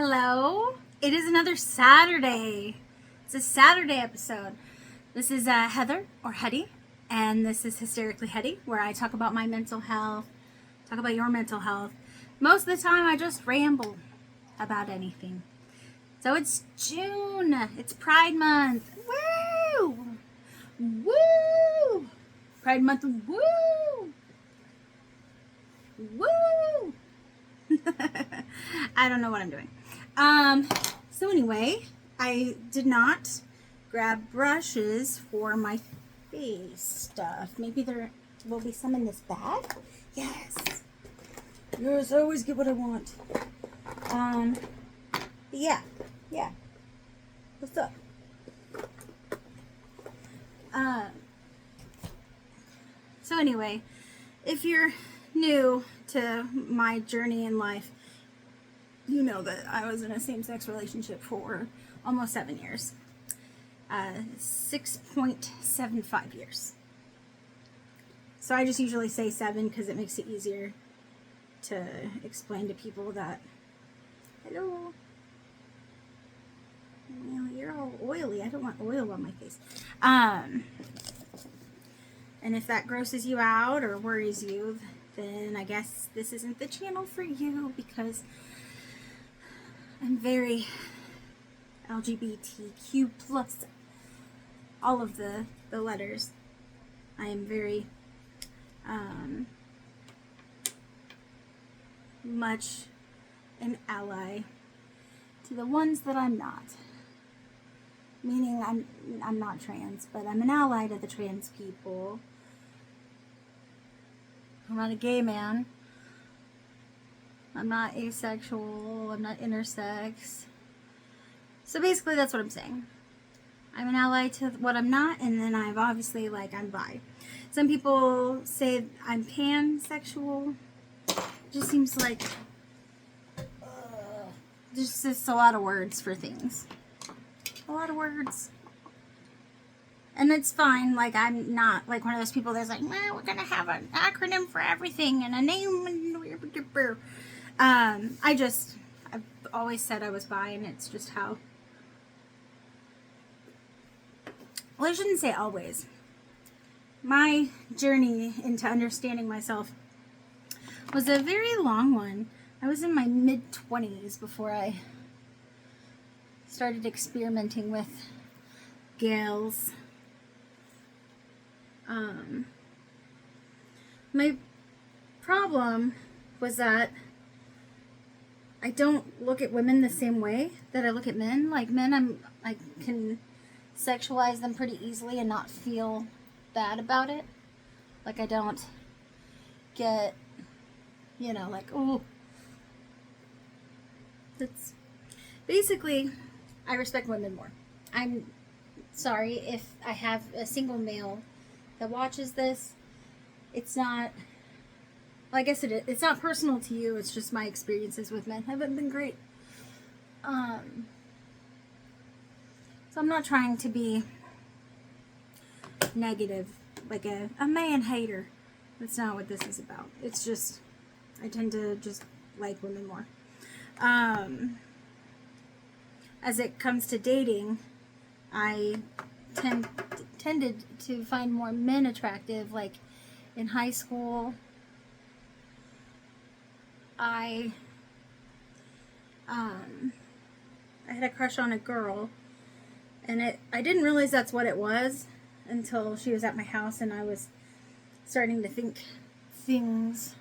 Hello. It is another Saturday. It's a Saturday episode. This is Heather or Hetty, and this is Hysterically Hetty, where I talk about my mental health, talk about your mental health. Most of the time, I just ramble about anything. So it's June. It's Pride Month. Woo! Woo! Pride Month. Woo! Woo! I don't know what I'm doing. So anyway, I did not grab brushes for my face stuff. Maybe there will be some in this bag. Yes. Yes, I always get what I want. Yeah. What's up? So anyway, if you're new to my journey in life, you know that I was in a same-sex relationship for almost 7 years. 6.75 years. So I just usually say 7 because it makes it easier to explain to people that, hello, you're all oily. I don't want oil on my face. And if that grosses you out or worries you, then I guess this isn't the channel for you, because I'm very LGBTQ plus, all of the letters. I am very much an ally to the ones that I'm not. Meaning I'm not trans, but I'm an ally to the trans people. I'm not a gay man. I'm not asexual. I'm not intersex. So basically that's what I'm saying. I'm an ally to what I'm not, and then I'm obviously I'm bi. Some people say I'm pansexual. Just seems like there's just a lot of words for things. A lot of words. And it's fine. I'm not one of those people that's like, well, we're gonna have an acronym for everything and a name. I've always said I was bi, and it's just how. Well, I shouldn't say always. My journey into understanding myself was a very long one. I was in my mid-20s before I started experimenting with gals. My problem was that I don't look at women the same way that I look at men. Men, I can sexualize them pretty easily and not feel bad about it. I don't get, oh. That's basically, I respect women more. I'm sorry if I have a single male that watches this. It's not, I guess it is. It's not personal to you. It's just my experiences with men haven't been great. So I'm not trying to be negative, like a man hater. That's not what this is about. It's just, I tend to just like women more. As it comes to dating, I tended to find more men attractive. In high school, I had a crush on a girl, and I didn't realize that's what it was until she was at my house, and I was starting to think things.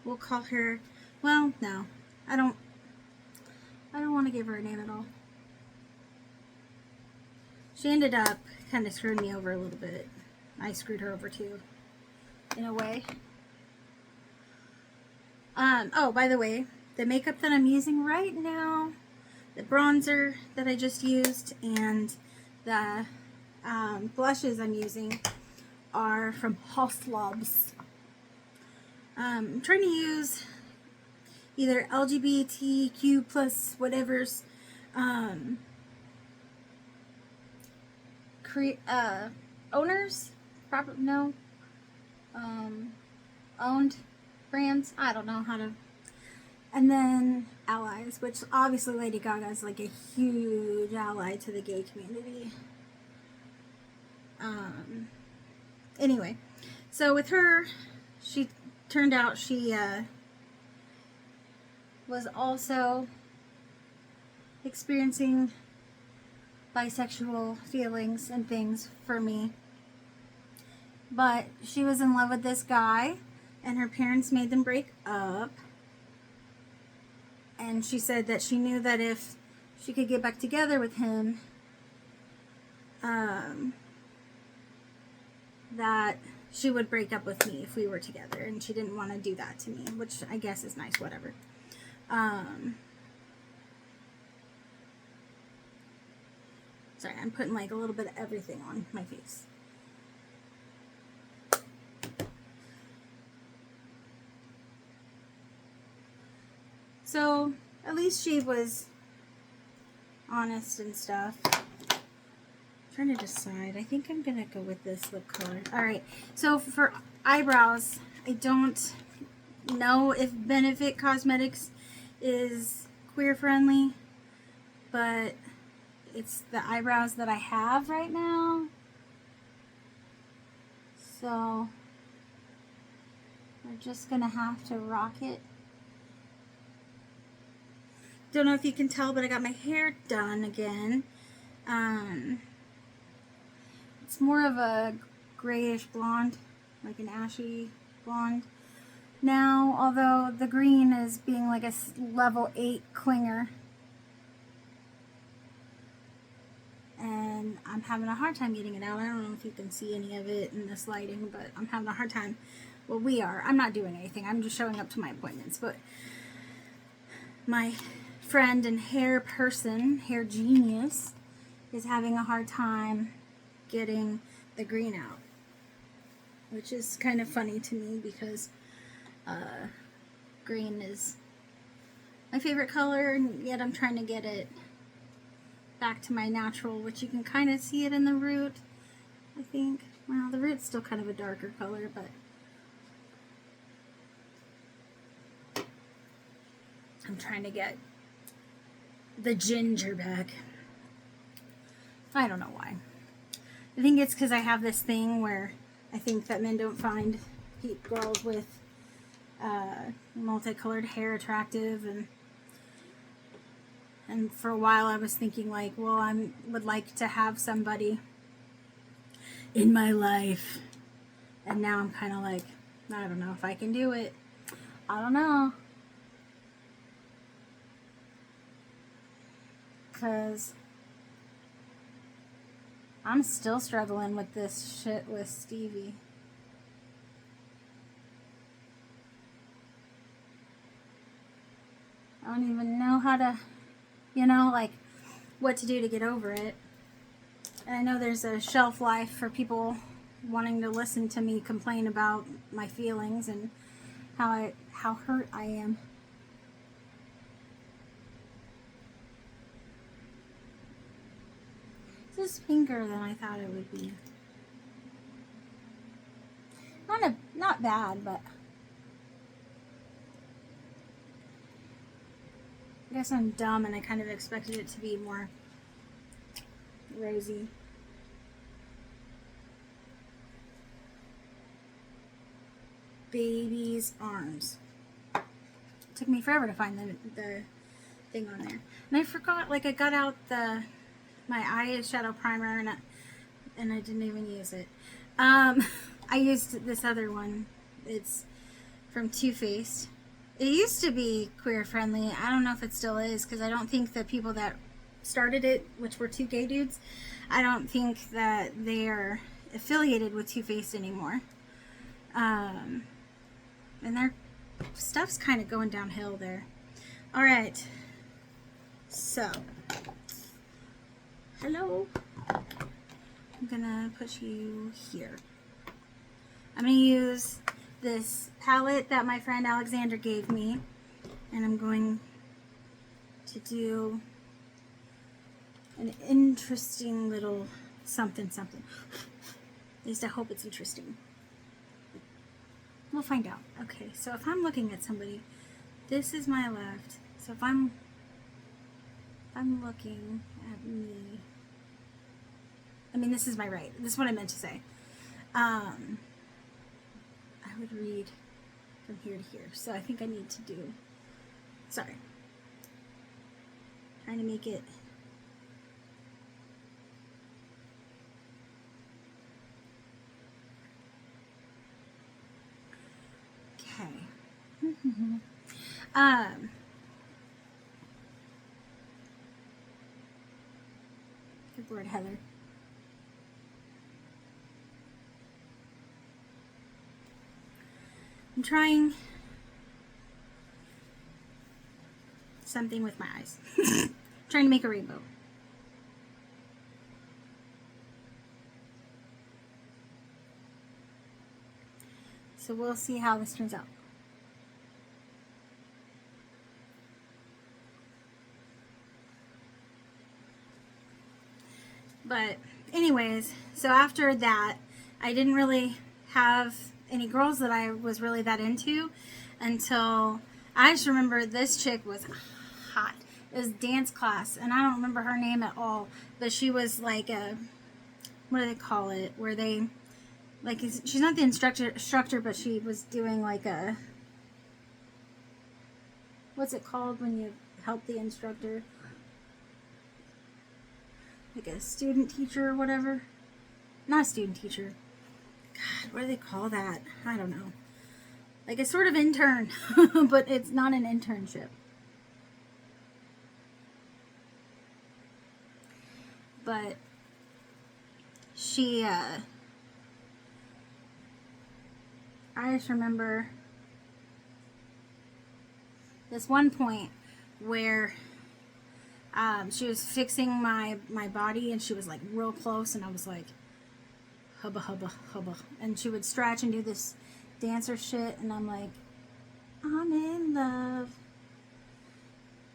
We'll call her, well, no, I don't want to give her a name at all. She ended up kind of screwing me over a little bit. I screwed her over too, in a way. Oh, by the way, the makeup that I'm using right now, the bronzer that I just used, and the blushes I'm using are from Hoslobs. I'm trying to use either LGBTQ plus whatever's owners, owned brands. I don't know how to. And then allies, which obviously Lady Gaga is like a huge ally to the gay community. Anyway, so with her, she turned out she was also experiencing bisexual feelings and things for me. But she was in love with this guy, and her parents made them break up. And she said that she knew that if she could get back together with him, that she would break up with me if we were together, and she didn't want to do that to me, which I guess is nice, whatever. Sorry, I'm putting like a little bit of everything on my face. So, at least she was honest and stuff. I'm trying to decide. I think I'm going to go with this lip color. Alright, so for eyebrows, I don't know if Benefit Cosmetics is queer friendly, but it's the eyebrows that I have right now. So, we're just going to have to rock it. Don't know if you can tell, but I got my hair done again. It's more of a grayish blonde, like an ashy blonde now, although the green is being like a level 8 clinger. And I'm having a hard time getting it out. I don't know if you can see any of it in this lighting, but I'm having a hard time. Well, we are. I'm not doing anything. I'm just showing up to my appointments, but my friend and hair person, hair genius, is having a hard time getting the green out, which is kind of funny to me because green is my favorite color, and yet I'm trying to get it back to my natural, which you can kind of see it in the root, I think. Well, the root's still kind of a darker color, but I'm trying to get the ginger back. I don't know why. I think it's because I have this thing where I think that men don't find girls with multicolored hair attractive, and for a while I was thinking like, well, I would like to have somebody in my life, and now I'm kind of like, I don't know if I can do it. I don't know. Because I'm still struggling with this shit with Stevie. I don't even know how to, like, what to do to get over it. And I know there's a shelf life for people wanting to listen to me complain about my feelings and how hurt I am. This is pinker than I thought it would be. Not bad, but I guess I'm dumb and I kind of expected it to be more rosy. Baby's arms. It took me forever to find the thing on there. And I forgot, like, I got out my eyeshadow primer and I didn't even use it. I used this other one. It's from Too Faced. It used to be queer friendly. I don't know if it still is, because I don't think the people that started it, which were two gay dudes, I don't think that they are affiliated with Too Faced anymore. And their stuff's kind of going downhill there. Alright. So. Hello. I'm gonna put you here. I'm gonna use this palette that my friend Alexander gave me, and I'm going to do an interesting little something. At least I hope it's interesting. we'll find out. Okay, so if I'm looking at somebody, this is my left. So if I'm looking at me, I mean, this is my right. This is what I meant to say. I would read from here to here. So I think I need to do, sorry, trying to make it okay. Good Lord, Heather. I'm trying something with my eyes. Trying to make a rainbow. So we'll see how this turns out. But anyways, so after that, I didn't really have any girls that I was really that into until I just remember this chick was hot. It was dance class, and I don't remember her name at all, but she was like a, what do they call it, where they, like, she's not the instructor, but she was doing like a, what's it called when you help the instructor? Like a student teacher or whatever. Not a student teacher. God, what do they call that? I don't know. Like a sort of intern, but it's not an internship. But she, I just remember this one point where she was fixing my body, and she was like real close, and I was like, hubba hubba hubba, and she would stretch and do this dancer shit, and I'm like, I'm in love.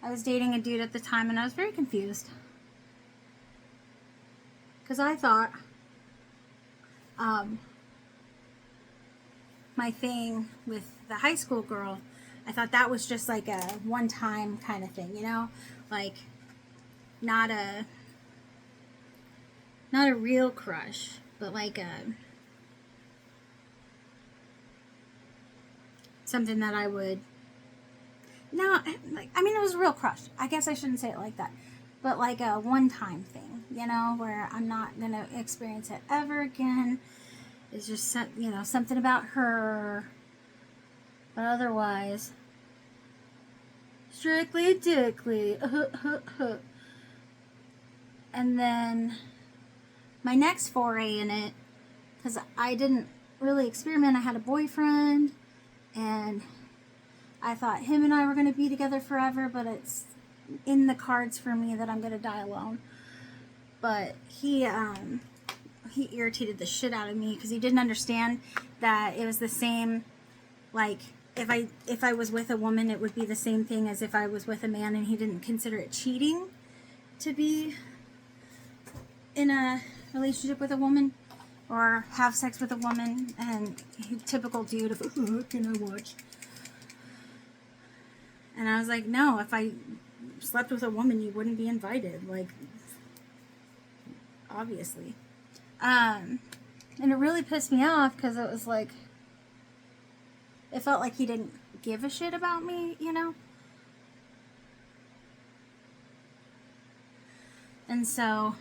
I was dating a dude at the time, and I was very confused because I thought my thing with the high school girl, I thought that was just like a one-time kind of thing, you know, like not a real crush, but like a something that I would, no, like, I mean, it was a real crush. I guess I shouldn't say it like that, but like a one-time thing, you know, where I'm not gonna experience it ever again. It's just, you know, something about her, but otherwise, strictly dickly. And then my next foray in it, because I didn't really experiment, I had a boyfriend, and I thought him and I were going to be together forever, but it's in the cards for me that I'm going to die alone. But he irritated the shit out of me because he didn't understand that it was the same, like, if I was with a woman, it would be the same thing as if I was with a man, and he didn't consider it cheating to be in a relationship with a woman or have sex with a woman. And typical dude of, oh, can I watch? And I was like, no, if I slept with a woman, you wouldn't be invited, like, obviously. And it really pissed me off because it was like, it felt like he didn't give a shit about me, you know? And so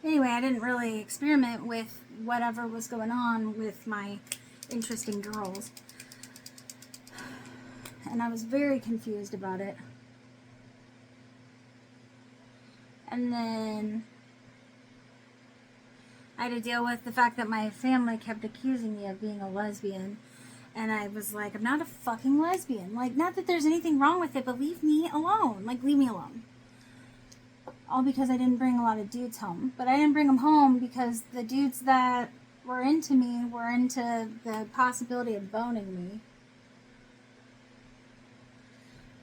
anyway, I didn't really experiment with whatever was going on with my interesting girls. And I was very confused about it. And then I had to deal with the fact that my family kept accusing me of being a lesbian. And I was like, I'm not a fucking lesbian. Like, not that there's anything wrong with it, but leave me alone. Like, leave me alone. All because I didn't bring a lot of dudes home. But I didn't bring them home because the dudes that were into me were into the possibility of boning me.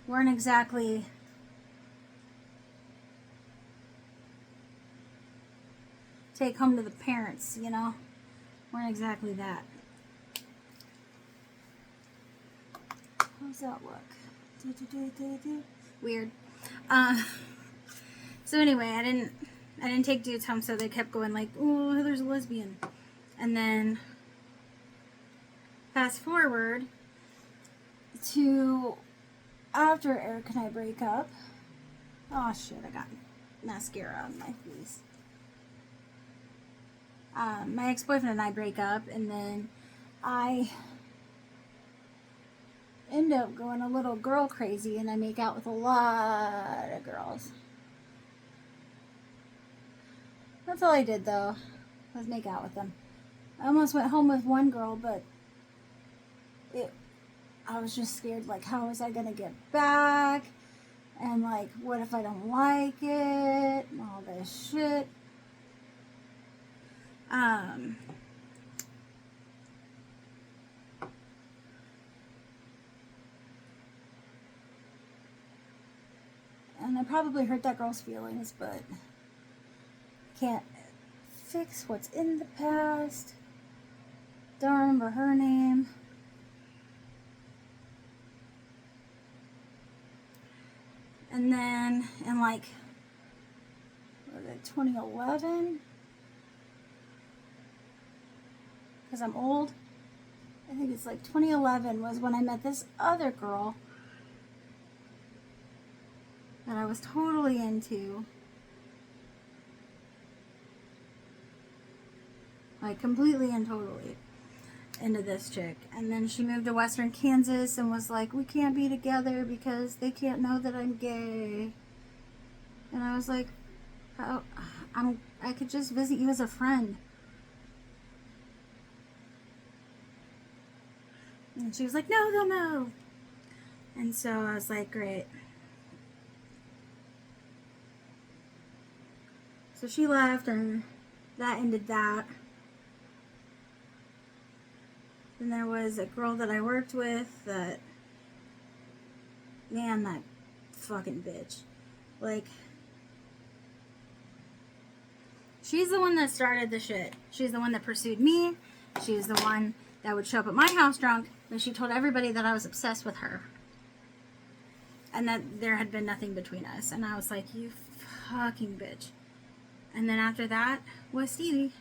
Weren't exactly take home to the parents, you know? Weren't exactly that. How's that look? Weird. So anyway, I didn't take dudes home, so they kept going like, oh, Heather's a lesbian. And then fast forward to after Eric and I break up. Oh shit, I got mascara on my face. My ex-boyfriend and I break up, and then I end up going a little girl crazy, and I make out with a lot of girls. That's all I did, though, was make out with them. I almost went home with one girl, but I was just scared, like, how was I going to get back? And, like, what if I don't like it? And all this shit. And I probably hurt that girl's feelings, but can't fix what's in the past. Don't remember her name. And then in like, what was it, 2011? Because I'm old. I think it's like 2011 was when I met this other girl that I was totally into. Like completely and totally into this chick. And then she moved to Western Kansas and was like, we can't be together because they can't know that I'm gay. And I was like, I could just visit you as a friend. And she was like, no. And so I was like, great. So she left, and that ended that. Then there was a girl that I worked with that, man, that fucking bitch. Like, she's the one that started the shit. She's the one that pursued me. She's the one that would show up at my house drunk, and she told everybody that I was obsessed with her. And that there had been nothing between us. And I was like, you fucking bitch. And then after that was Stevie.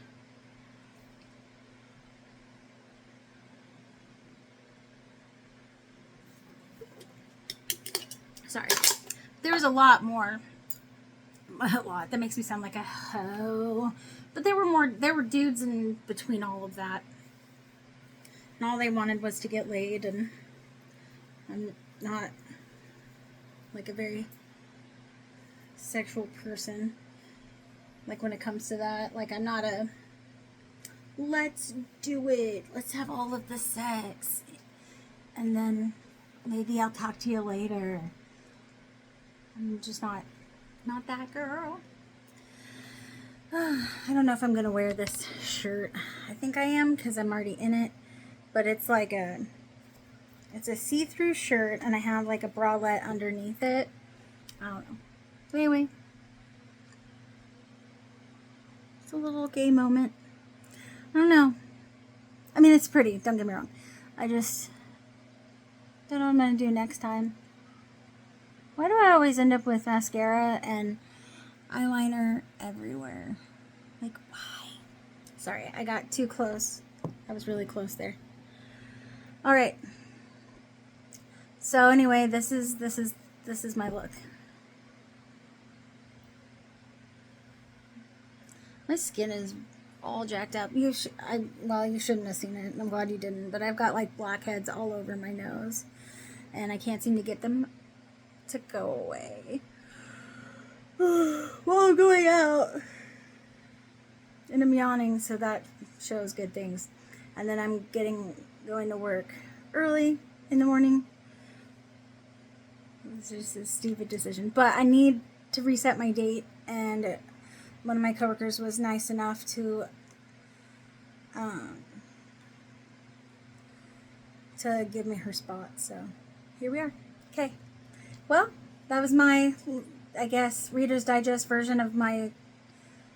Sorry. There was a lot more. A lot. That makes me sound like a hoe. But there were dudes in between all of that. And all they wanted was to get laid, and I'm not like a very sexual person. Like when it comes to that, like I'm not a let's do it, let's have all of the sex, and then maybe I'll talk to you later. I'm just not that girl. I don't know if I'm gonna wear this shirt. I think I am because I'm already in it, but it's like it's a see-through shirt, and I have like a bralette underneath it. I don't know. So anyway, it's a little gay moment. I don't know. I mean, it's pretty, don't get me wrong. I just don't know what I'm gonna do next time. Why do I always end up with mascara and eyeliner everywhere? Like, why? Sorry, I got too close. I was really close there. Alright. So anyway, this is my look. My skin is all jacked up. You shouldn't have seen it. I'm glad you didn't. But I've got like blackheads all over my nose, and I can't seem to get them to go away while I'm going out. And I'm yawning, so that shows good things. And then I'm going to work early in the morning. It's just a stupid decision, but I need to reset my date, and one of my coworkers was nice enough to give me her spot. So here we are. Okay. Well, that was my, I guess, Reader's Digest version of my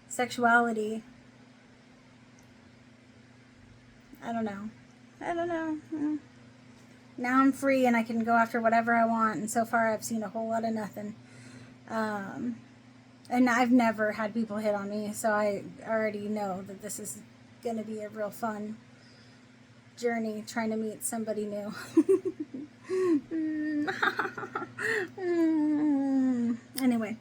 sexuality I don't know. Now I'm free and I can go after whatever I want, and so far I've seen a whole lot of nothing. And I've never had people hit on me, so I already know that this is going to be a real fun journey trying to meet somebody new. Anyway.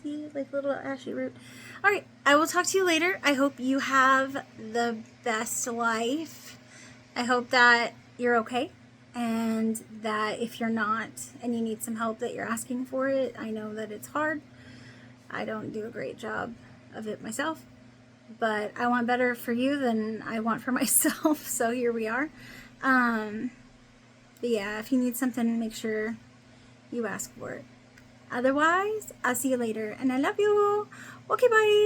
See, like little ashy root. Alright, I will talk to you later. I hope you have the best life. I hope that you're okay, and that if you're not and you need some help, that you're asking for it. I know that it's hard. I don't do a great job of it myself, but I want better for you than I want for myself, so here we are. But yeah, if you need something, make sure you ask for it. Otherwise, I'll see you later, and I love you. Okay, bye.